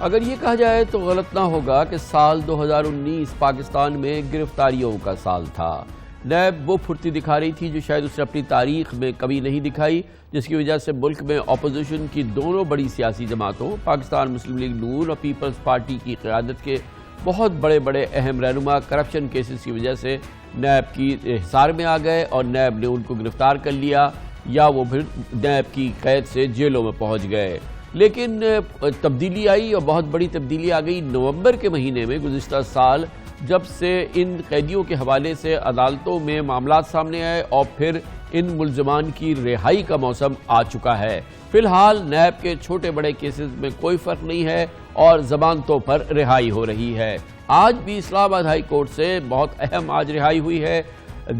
اگر یہ کہا جائے تو غلط نہ ہوگا کہ سال 2019 پاکستان میں گرفتاریوں کا سال تھا۔ نیب وہ پھرتی دکھا رہی تھی جو شاید اس نے اپنی تاریخ میں کبھی نہیں دکھائی، جس کی وجہ سے ملک میں اپوزیشن کی دونوں بڑی سیاسی جماعتوں پاکستان مسلم لیگ نون اور پیپلز پارٹی کی قیادت کے بہت بڑے بڑے اہم رہنما کرپشن کیسز کی وجہ سے نیب کی حصار میں آ گئے اور نیب نے ان کو گرفتار کر لیا یا وہ پھر نیب کی قید سے جیلوں میں پہنچ گئے۔ لیکن تبدیلی آئی اور بہت بڑی تبدیلی آ گئی نومبر کے مہینے میں گزشتہ سال، جب سے ان قیدیوں کے حوالے سے عدالتوں میں معاملات سامنے آئے اور پھر ان ملزمان کی رہائی کا موسم آ چکا ہے۔ فی الحال نیب کے چھوٹے بڑے کیسز میں کوئی فرق نہیں ہے اور ضمانتوں پر رہائی ہو رہی ہے۔ آج بھی اسلام آباد ہائی کورٹ سے بہت اہم آج رہائی ہوئی ہے۔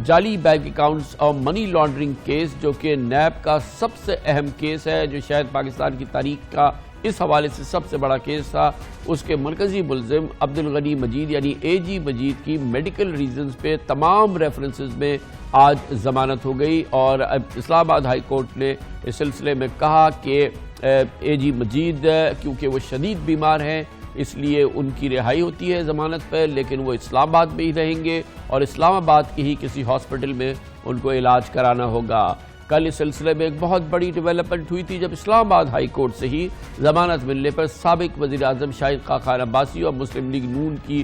جعلی بینک اکاؤنٹس اور منی لانڈرنگ کیس، جو کہ نیب کا سب سے اہم کیس ہے، جو شاید پاکستان کی تاریخ کا اس حوالے سے سب سے بڑا کیس تھا، اس کے مرکزی ملزم عبدالغنی مجید یعنی اے جی مجید کی میڈیکل ریزنز پہ تمام ریفرنسز میں آج ضمانت ہو گئی، اور اسلام آباد ہائی کورٹ نے اس سلسلے میں کہا کہ اے جی مجید کیونکہ وہ شدید بیمار ہیں اس لیے ان کی رہائی ہوتی ہے ضمانت پر، لیکن وہ اسلام آباد میں ہی رہیں گے اور اسلام آباد کے ہی کسی ہاسپٹل میں ان کو علاج کرانا ہوگا۔ کل اس سلسلے میں ایک بہت بڑی ڈیولپمنٹ ہوئی تھی جب اسلام آباد ہائی کورٹ سے ہی ضمانت ملنے پر سابق وزیر اعظم شاہد خاقان عباسی اور مسلم لیگ نون کی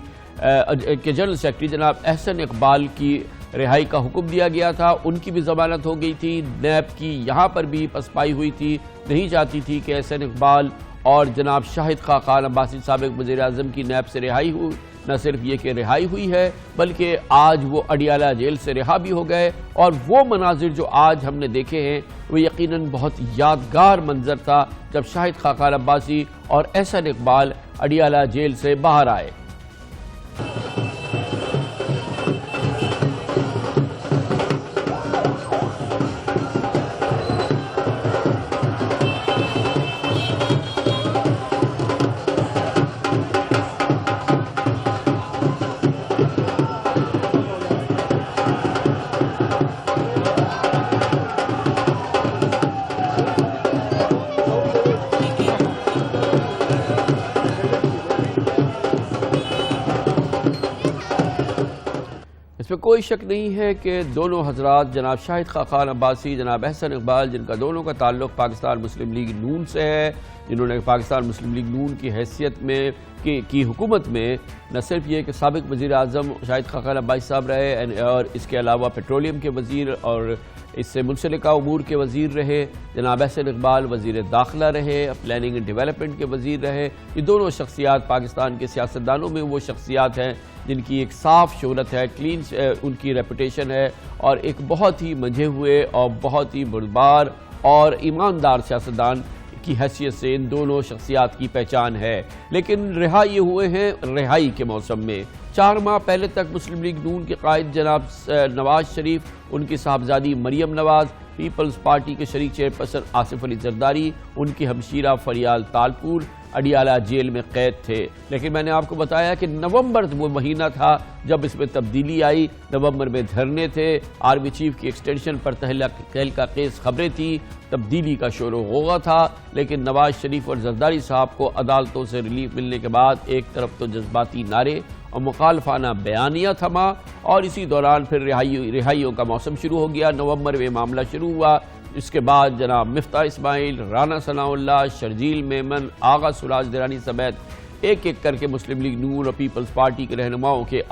جنرل سیکرٹری جناب احسن اقبال کی رہائی کا حکم دیا گیا تھا۔ ان کی بھی ضمانت ہو گئی تھی۔ نیب کی یہاں پر بھی پسپائی ہوئی تھی، نہیں چاہتی تھی کہ احسن اقبال اور جناب شاہد خاقان عباسی سابق وزیر اعظم کی نیب سے رہائی ہو۔ نہ صرف یہ کہ رہائی ہوئی ہے بلکہ آج وہ اڈیالہ جیل سے رہا بھی ہو گئے، اور وہ مناظر جو آج ہم نے دیکھے ہیں وہ یقیناً بہت یادگار منظر تھا جب شاہد خاقان عباسی اور احسن اقبال اڈیالہ جیل سے باہر آئے۔ اس میں کوئی شک نہیں ہے کہ دونوں حضرات جناب شاہد خاقان عباسی، جناب احسن اقبال، جن کا دونوں کا تعلق پاکستان مسلم لیگ نون سے ہے، جنہوں نے پاکستان مسلم لیگ نون کی حیثیت میں کی حکومت میں نہ صرف یہ کہ سابق وزیر اعظم شاہد خاقان عباسی صاحب رہے اور اس کے علاوہ پیٹرولیم کے وزیر اور اس سے منسلکہ امور کے وزیر رہے، جناب احسن اقبال وزیر داخلہ رہے، پلاننگ اینڈ ڈیولپمنٹ کے وزیر رہے۔ یہ دونوں شخصیات پاکستان کے سیاستدانوں میں وہ شخصیات ہیں جن کی ایک صاف شہرت ہے، کلین ان کی ریپوٹیشن ہے، اور ایک بہت ہی منجھے ہوئے اور بہت ہی بردبار اور ایماندار سیاستدان کی حیثیت سے ان دونوں شخصیات کی پہچان ہے۔ لیکن رہا یہ ہوئے ہیں رہائی کے موسم میں۔ 4 ماہ پہلے تک مسلم لیگ نون کے قائد جناب نواز شریف، ان کی صاحبزادی مریم نواز، پیپلز پارٹی کے شریک چیئرپرسن آصف علی زرداری، ان کی ہمشیرہ فریال تالپور اڈیالہ جیل میں قید تھے۔ لیکن میں نے آپ کو بتایا کہ نومبر وہ مہینہ تھا جب اس میں تبدیلی آئی۔ نومبر میں دھرنے تھے، آرمی چیف کی ایکسٹینشن پر تہلکہ خیز خبریں تھیں، تبدیلی کا شور و غوغا تھا، لیکن نواز شریف اور زرداری صاحب کو عدالتوں سے ریلیف ملنے کے بعد ایک طرف تو جذباتی نعرے اور مخالفانہ بیانیہ تھما، اور اسی دوران پھر رہائیوں کا موسم شروع ہو گیا۔ نومبر میں معاملہ شروع ہوا۔ اس کے بعد جناب مفتاح اسماعیل، رانا ثناء اللہ، شرجیل میمن، آغا سراج درانی سمیت ایک ایک کر کے مسلم لیگ نون اور پیپلز پارٹی کے رہنماؤں کے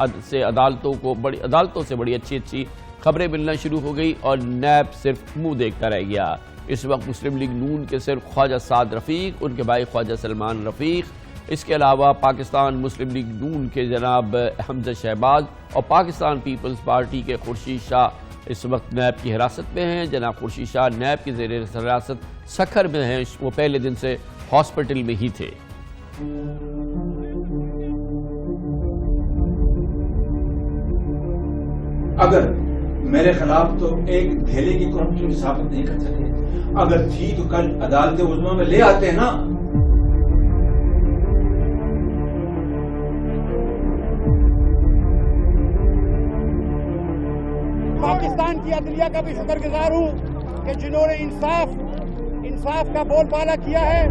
عدالتوں سے بڑی اچھی خبریں ملنا شروع ہو گئی، اور نیب صرف منہ دیکھتا رہ گیا۔ اس وقت مسلم لیگ نون کے صرف خواجہ سعد رفیق، ان کے بھائی خواجہ سلمان رفیق، اس کے علاوہ پاکستان مسلم لیگ نون کے جناب حمزہ شہباز اور پاکستان پیپلز پارٹی کے خورشید شاہ اس وقت نیب کی حراست میں ہیں۔ جناب خورشید شاہ نیب کی زیر حراست سکھر میں ہیں، وہ پہلے دن سے ہاسپٹل میں ہی تھے۔ اگر میرے خلاف تو ایک دھیلے کی کرپشن کی ثابت نہیں کر سکے، اگر تھی تو کل عدالت عظمیٰ میں لے آتے ہیں نا۔ پاکستان کی عدلیہ کا بھی شکر گزار ہوں کہ جنہوں نے انصاف کا بول بالا کیا ہے۔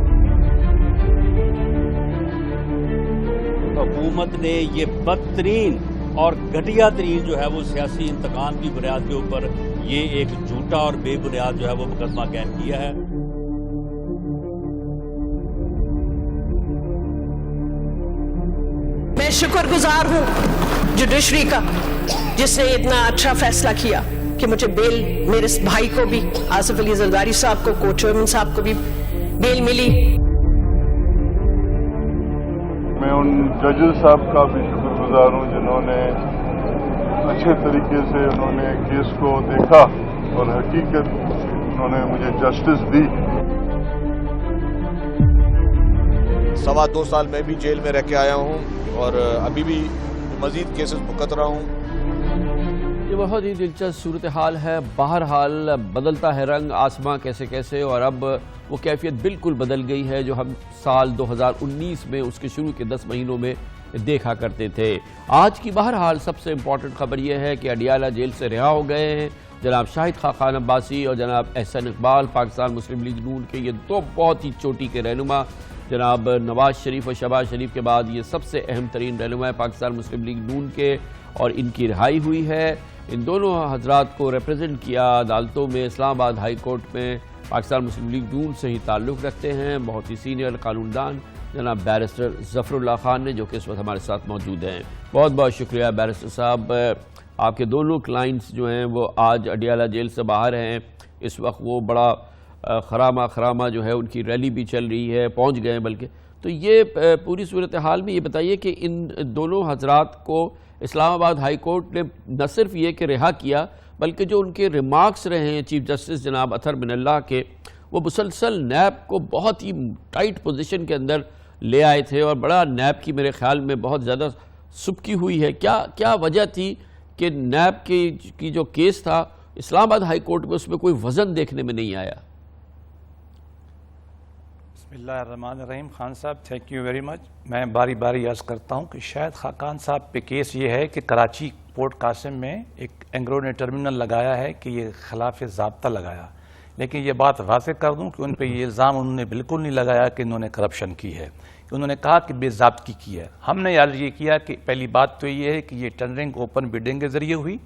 حکومت نے یہ بدترین اور گھٹیا ترین جو ہے وہ سیاسی انتقام کی بنیاد کے اوپر یہ ایک جھوٹا اور بے بنیاد جو ہے وہ مقدمہ قائم کیا ہے۔ میں شکر گزار ہوں جوڈیشری کا، جس نے اتنا اچھا فیصلہ کیا کہ مجھے بیل، میرے بھائی کو بھی، آصف علی زرداری صاحب کو، کو چیئرمین صاحب کو بھی بیل ملی۔ میں ان ججز صاحب کا بھی شکر گزار ہوں جنہوں نے اچھے طریقے سے انہوں نے کیس کو دیکھا اور حقیقت انہوں نے مجھے جسٹس دی۔ 2.25 سال میں بھی جیل میں رہ کے آیا ہوں اور ابھی بھی مزید کیسز بھگت رہا ہوں۔ یہ بہت ہی دلچسپ صورتحال ہے، بہرحال بدلتا ہے رنگ آسماں کیسے کیسے، اور اب وہ کیفیت بالکل بدل گئی ہے جو ہم سال 2019 میں اس کے شروع کے 10 مہینوں میں دیکھا کرتے تھے۔ آج کی بہرحال سب سے امپورٹنٹ خبر یہ ہے کہ اڈیالہ جیل سے رہا ہو گئے ہیں جناب شاہد خاقان عباسی اور جناب احسن اقبال، پاکستان مسلم لیگ نون کے یہ دو بہت ہی چوٹی کے رہنما۔ جناب نواز شریف اور شہباز شریف کے بعد یہ سب سے اہم ترین رہنما ہے پاکستان مسلم لیگ نون کے، اور ان کی رہائی ہوئی ہے۔ ان دونوں حضرات کو ریپرزینٹ کیا عدالتوں میں، اسلام آباد ہائی کورٹ میں پاکستان مسلم لیگ نون سے ہی تعلق رکھتے ہیں بہت ہی سینئر قانون دان جناب بیرسٹر ظفر اللہ خان نے، جو کہ اس وقت ہمارے ساتھ موجود ہیں۔ بہت بہت شکریہ بیرسٹر صاحب۔ آپ کے دونوں کلائنٹس جو ہیں وہ آج اڈیالہ جیل سے باہر ہیں، اس وقت وہ بڑا خرامہ جو ہے ان کی ریلی بھی چل رہی ہے، پہنچ گئے ہیں بلکہ۔ تو یہ پوری صورتحال میں یہ بتائیے کہ ان دونوں حضرات کو اسلام آباد ہائی کورٹ نے نہ صرف یہ کہ رہا کیا، بلکہ جو ان کے ریمارکس رہے ہیں چیف جسٹس جناب اطہر من اللہ کے، وہ مسلسل نیب کو بہت ہی ٹائٹ پوزیشن کے اندر لے آئے تھے، اور بڑا نیب کی میرے خیال میں بہت زیادہ سبکی ہوئی ہے۔ کیا وجہ تھی کہ نیب کی جو کیس تھا اسلام آباد ہائی کورٹ میں اس میں کوئی وزن دیکھنے میں نہیں آیا؟ بسم اللہ الرحمن الرحیم۔ خان صاحب تھینک یو ویری مچ۔ میں باری باری عرض کرتا ہوں کہ شاید خاقان صاحب پہ کیس یہ ہے کہ کراچی پورٹ قاسم میں ایک اینگرو نے ٹرمینل لگایا ہے کہ یہ خلاف ضابطہ لگایا، لیکن یہ بات واضح کر دوں کہ ان پہ یہ الزام انہوں نے بالکل نہیں لگایا کہ انہوں نے کرپشن کی ہے، انہوں نے کہا کہ بے ضابطگی کی ہے۔ ہم نے عرض یہ کیا کہ پہلی بات تو یہ ہے کہ یہ ٹینڈرنگ اوپن بڈنگ کے ذریعے ہوئی،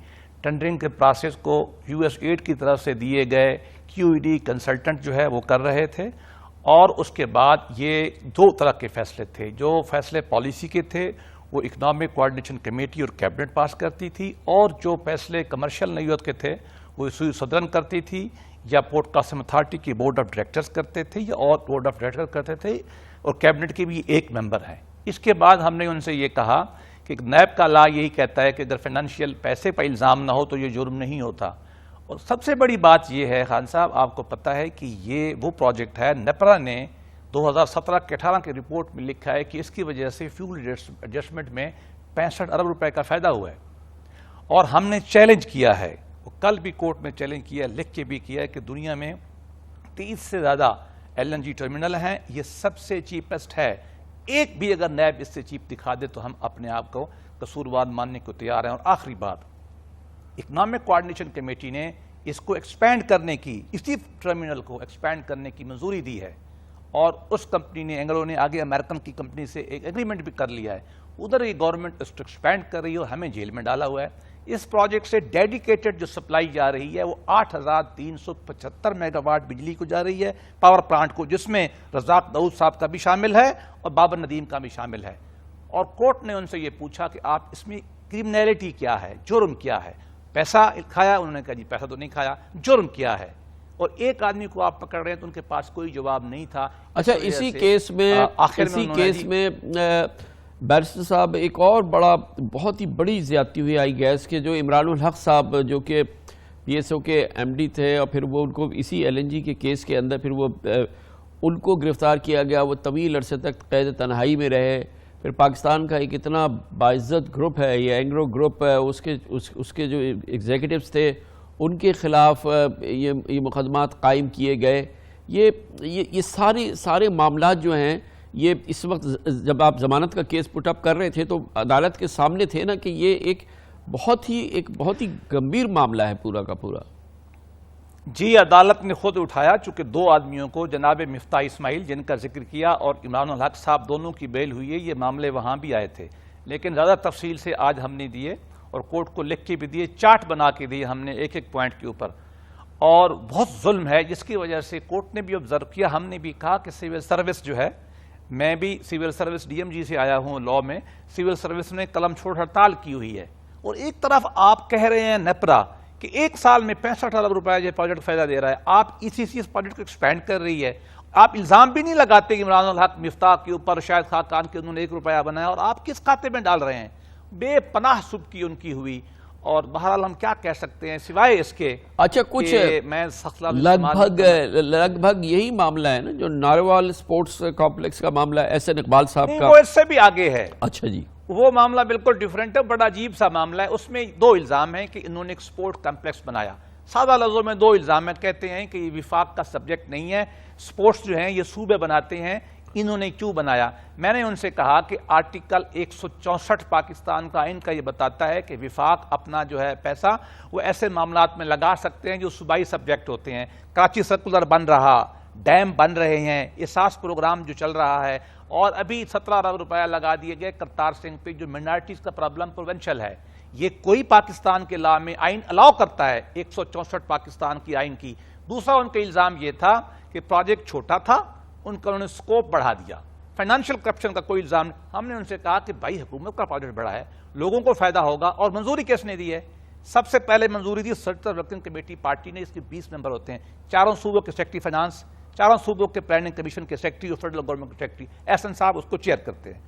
ٹینڈرنگ کے پروسیس کو US8 کی طرف سے دیے گئے QED کنسلٹنٹ جو ہے وہ کر رہے تھے، اور اس کے بعد یہ دو طرح کے فیصلے تھے۔ جو فیصلے پالیسی کے تھے وہ اکنامک کوآرڈینیشن کمیٹی اور کیبنٹ پاس کرتی تھی، اور جو فیصلے کمرشل نوعیت کے تھے وہ صدرن کرتی تھی، یا پورٹ قاسم اتھارٹی کی بورڈ آف ڈائریکٹرز کرتے تھے، یا اور بورڈ آف ڈائریکٹر کرتے تھے، اور کیبنٹ کے بھی ایک ممبر ہیں۔ اس کے بعد ہم نے ان سے یہ کہا کہ نیب کا لا یہی کہتا ہے کہ اگر فائنینشیل پیسے پر الزام نہ ہو تو یہ جرم نہیں ہوتا۔ اور سب سے بڑی بات یہ ہے خان صاحب، آپ کو پتہ ہے کہ یہ وہ پروجیکٹ ہے، نیپرا نے 2017-18 کی رپورٹ میں لکھا ہے کہ اس کی وجہ سے فیول ایڈجسٹمنٹ میں 65 ارب روپے کا فائدہ ہوا ہے، اور ہم نے چیلنج کیا ہے، وہ کل بھی کورٹ میں چیلنج کیا، لکھ کے بھی کیا ہے کہ دنیا میں 30 سے زیادہ LNG ٹرمینل ہیں، یہ سب سے چیپسٹ ہے، ایک بھی اگر نیب اس سے چیپ دکھا دے تو ہم اپنے آپ کو قصوروار ماننے کو تیار ہیں۔ اور آخری بات، اکنامک کوآرڈینیشن کمیٹی نے اس کو ایکسپینڈ کرنے کی، اسی ٹرمینل کو ایکسپینڈ کرنے کی منظوری دی ہے، اور اس کمپنی نے، اینگلو نے آگے امریکن کی کمپنی سے ایک ایگریمنٹ بھی کر لیا ہے، ادھر یہ گورنمنٹ اس کو ایکسپینڈ کر رہی ہے اور ہمیں جیل میں ڈالا ہوا ہے۔ اس پروجیکٹ سے ڈیڈیکیٹڈ جو سپلائی جا رہی ہے وہ 8375 میگا واٹ بجلی کو جا رہی ہے پاور پلانٹ کو، جس میں رزاق داؤد صاحب کا بھی شامل ہے اور بابر ندیم کا بھی شامل ہے۔ اور کورٹ نے ان سے یہ پوچھا کہ آپ اس میں کرمنیلٹی کیا ہے، جرم کیا ہے؟ پیسہ کھایا؟ انہوں نے کہا جی پیسہ تو نہیں کھایا۔ جرم کیا ہے؟ اور ایک آدمی کو آپ پکڑ رہے ہیں تو ان کے پاس کوئی جواب نہیں تھا۔ اچھا، اسی کیس میں بیرسٹر صاحب ایک اور بہت ہی بڑی زیادتی ہوئی آئی گیس کہ جو عمران الحق صاحب جو کہ PSO کے MD تھے، اور پھر وہ ان کو اسی LNG کے کیس کے اندر پھر وہ ان کو گرفتار کیا گیا، وہ طویل عرصے تک قید تنہائی میں رہے۔ پھر پاکستان کا ایک اتنا باعزت گروپ ہے، یہ اینگرو گروپ ہے، اس کے جو ایگزیکٹوز تھے ان کے خلاف یہ مقدمات قائم کیے گئے۔ یہ سارے معاملات جو ہیں، یہ اس وقت جب آپ ضمانت کا کیس پٹ اپ کر رہے تھے تو عدالت کے سامنے تھے نا کہ یہ ایک بہت ہی گمبھیر معاملہ ہے پورا کا پورا۔ جی عدالت نے خود اٹھایا، چونکہ دو آدمیوں کو جناب مفتاح اسماعیل جن کا ذکر کیا اور عمران الحق صاحب دونوں کی بیل ہوئی ہے، یہ معاملے وہاں بھی آئے تھے، لیکن زیادہ تفصیل سے آج ہم نے دیے اور کورٹ کو لکھ کے بھی دیے، چارٹ بنا کے دیے ہم نے ایک ایک پوائنٹ کے اوپر، اور بہت ظلم ہے جس کی وجہ سے کورٹ نے بھی آبزرو کیا، ہم نے بھی کہا کہ سول سروس جو ہے، میں بھی civil service D M G سے آیا ہوں لاء میں، سول سروس نے قلم چھوڑ ہڑتال کی ہوئی ہے، اور ایک طرف آپ کہہ رہے ہیں نیپرا کہ ایک سال میں 65 ارب روپے یہ پروجیکٹ فائدہ دے رہا ہے، آپ ای سی سی اس پروجیکٹ کو ایکسپینڈ کر رہی ہے، آپ الزام بھی نہیں لگاتے کہ عمران الحق مفتاح کے اوپر شاہد خاقان کے انہوں نے 1 روپیہ بنایا، اور آپ کس کھاتے میں ڈال رہے ہیں؟ بے پناہ سبکی ان کی ہوئی، اور بہرحال ہم کیا کہہ سکتے ہیں سوائے اس کے اچھا کچھ میں لگ بھگ یہی معاملہ ہے نا جو ناروال سپورٹس کمپلیکس کا معاملہ ہے احسن اقبال صاحب کا؟ وہ اس سے بھی آگے ہے، اچھا جی، وہ معاملہ بالکل ڈیفرنٹ ہے، بڑا عجیب سا معاملہ ہے، اس میں 2 الزام ہیں کہ انہوں نے ایک سپورٹ کمپلیکس بنایا، سادہ لفظوں میں 2 الزام ہیں، کہتے ہیں کہ یہ وفاق کا سبجیکٹ نہیں ہے، سپورٹس جو ہیں یہ صوبے بناتے ہیں، انہوں نے کیوں بنایا؟ میں نے ان سے کہا کہ آرٹیکل 164 پاکستان کا آئین کا یہ بتاتا ہے کہ وفاق اپنا جو ہے پیسہ وہ ایسے معاملات میں لگا سکتے ہیں جو صوبائی سبجیکٹ ہوتے ہیں، کراچی سرکولر بن رہا، ڈیم بن رہے ہیں، احساس پروگرام جو چل رہا ہے، اور ابھی 17 ارب روپیہ لگا دیے گئے کرتار سنگھ پہ جو منارٹیز کا پرابلم پروونشل ہے، یہ کوئی پاکستان کے لا میں آئین الاؤ کرتا ہے 164 پاکستان کی آئین کی۔ دوسرا ان کا الزام یہ تھا کہ پروجیکٹ چھوٹا تھا، ان کا انہوں نے سکوپ بڑھا دیا، فائنانشل کرپشن کا کوئی الزام نہیں۔ ہم نے ان سے کہا کہ بھائی حکومت کا پروجیکٹ بڑا ہے، لوگوں کو فائدہ ہوگا، اور منظوری کس نے دی ہے؟ سب سے پہلے منظوری دی سرکل ورکنگ کمیٹی پارٹی نے، اس کے 20 ممبر ہوتے ہیں، 4 صوبوں کے سیکرٹری فائنانس، 4 صوبوں کے پلاننگ کمیشن کے سیکرٹری اور فیڈرل گورنمنٹ کے سیکرٹری، احسن صاحب اس کو چیئر کرتے ہیں،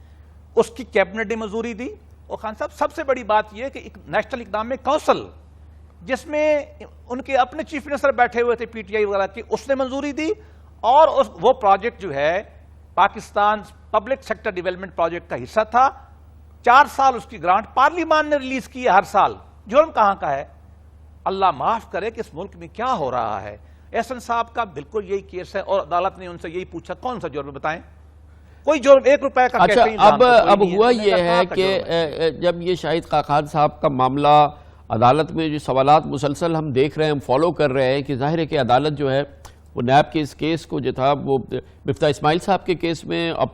اس کی کیبنٹ نے منظوری دی۔ اور خان صاحب سب سے بڑی بات یہ کہ ایک نیشنل اکنامک کونسل جس میں ان کے اپنے چیف منسٹر بیٹھے ہوئے تھے پی ٹی آئی وغیرہ کی، اس نے منظوری دی، اور وہ پروجیکٹ جو ہے Pakistan public sector development project کا حصہ تھا، 4 سال اس کی گرانٹ پارلیمان نے ریلیز کی ہے ہر سال۔ جرم کہاں کا ہے؟ اللہ معاف کرے کہ اس ملک میں کیا ہو رہا ہے۔ احسن صاحب کا بالکل یہی کیس ہے، اور عدالت نے ان سے یہی پوچھا کون سا جرم بتائیں، کوئی جرم 1 روپے کا اچھا اب ہوا یہ ہے کہ جب یہ شاہد خاقان صاحب کا معاملہ عدالت میں جو سوالات مسلسل ہم دیکھ رہے ہیں، ہم فالو کر رہے ہیں کہ ظاہر ہے کہ عدالت جو ہے وہ نیب کے اس کیس کو جو تھا وہ مفتاح اسماعیل صاحب کے کیس میں، اب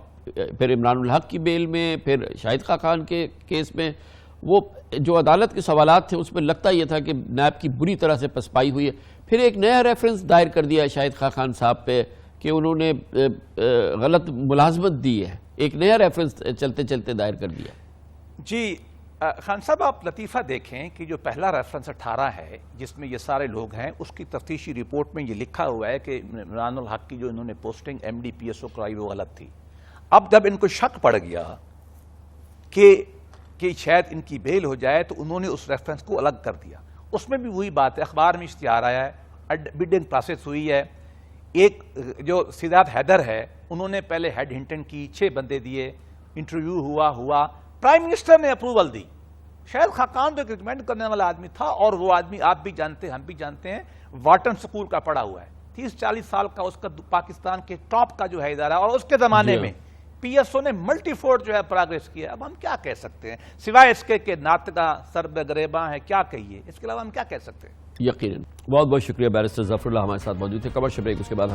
پھر عمران الحق کی بیل میں، پھر شاہد خاقان کے کیس میں، وہ جو عدالت کے سوالات تھے اس میں لگتا یہ تھا کہ نیب کی بری طرح سے پسپائی ہوئی ہے۔ پھر ایک نیا ریفرنس دائر کر دیا ہے شاہد خاقان صاحب پہ کہ انہوں نے غلط ملازمت دی ہے، ایک نیا ریفرنس چلتے چلتے دائر کر دیا۔ جی خان صاحب آپ لطیفہ دیکھیں کہ جو پہلا ریفرنس 18 ہے جس میں یہ سارے لوگ ہیں، اس کی تفتیشی رپورٹ میں یہ لکھا ہوا ہے کہ عمران الحق کی جو انہوں نے posting M D P S O کرائی وہ غلط تھی۔ اب جب ان کو شک پڑ گیا کہ شاید ان کی بیل ہو جائے تو انہوں نے اس ریفرنس کو الگ کر دیا۔ اس میں بھی وہی بات ہے، اخبار میں اشتہار آیا ہے، بڈنگ پروسیس ہوئی ہے، ایک جو سدھارتھ حیدر ہے انہوں نے پہلے ہیڈ ہنٹن کی، 6 بندے دیے، انٹرویو ہوا، پرائم منسٹر نے اپروول دی۔ شاید خاقان تو ایک ریکمینڈ کرنے والا آدمی تھا، اور وہ آدمی آپ بھی جانتے ہیں ہم بھی جانتے ہیں، واٹن سکول کا پڑھا ہوا ہے، 30-40 سال کا اس کا پاکستان کے ٹاپ کا جو ہے ادارہ، اور اس کے زمانے میں پی ایس او نے ملٹی فورٹ جو ہے پروگریس کیا۔ اب ہم کیا کہہ سکتے ہیں سوائے اس کے کہ ناطقہ سرب گریباں ہیں، کیا کہیے، اس کے علاوہ ہم کیا کہہ سکتے ہیں؟ یقیناً بہت بہت شکریہ بیرسٹر ظفر اللہ ہمارے ساتھ موجود تھے۔ کمرشل بریک، اس کے بعد